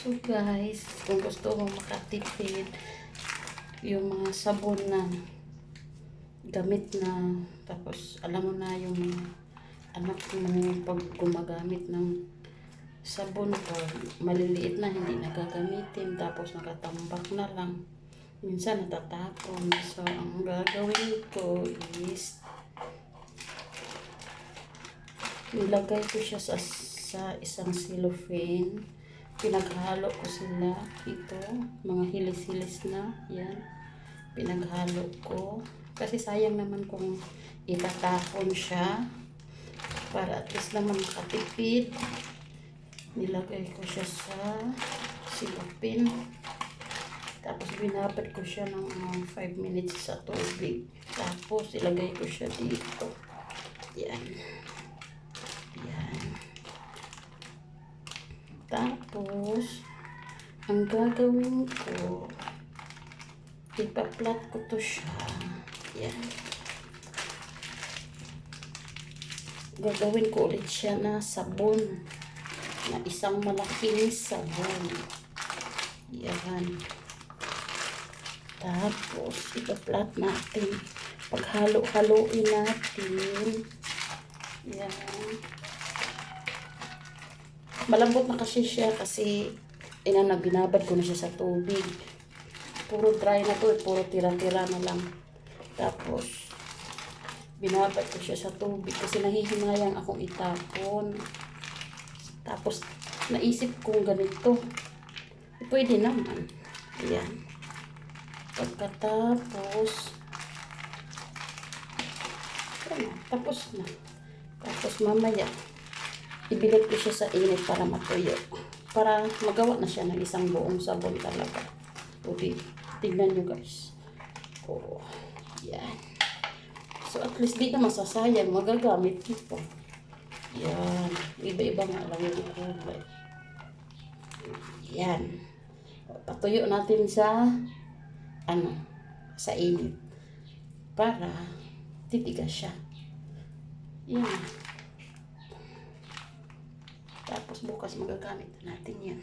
So guys, kung gusto mo makatipid, yung mga sabon na gamit na, tapos alam mo na yung mga anak mo pag gumagamit ng sabon ko, maliliit na hindi nagagamitin, tapos nakatambak na lang, minsan natatapon. So ang gagawin ko is nilagay ko siya sa isang cellophane, pinaghalo ko sila, ito mga hilis-hilis na yan, pinaghalo ko kasi sayang naman kung itatapon siya. Para at least naman makatipid, nilagay ko siya sa cellophane, tapos binabad ko siya ng 5 minutes sa tubig, tapos ilagay ko siya dito. Yan. Yan. Tapos ang gagawin ko, ipaplat ko to siya. Yan. Gagawin ko ulit siya na sabon, na isang malaking sabon. Yan. Tapos ipaplat natin, paghalo-haloin natin. Yan. Malambot na kasi siya kasi binabad ko na siya sa tubig. Puro dry na to, puro tira-tira na lang. Tapos binabad ko siya sa tubig kasi nahihinayang akong itapon. Tapos naisip kong ganito, pwede naman. Ayan. Pagkatapos tapos na. Tapos mamaya ibilit ko siya sa init para matuyo, para magawa na siya ng isang buong sabon talaga. O tignan nyo guys. Oh, yan. So at least di na masasayang, magagamit ito. Yan. Iba-iba nga lang yung kulay. Yan. Patuyo natin sa sa init para titigas siya. Yan. Tapos bukas magagamit natin yan.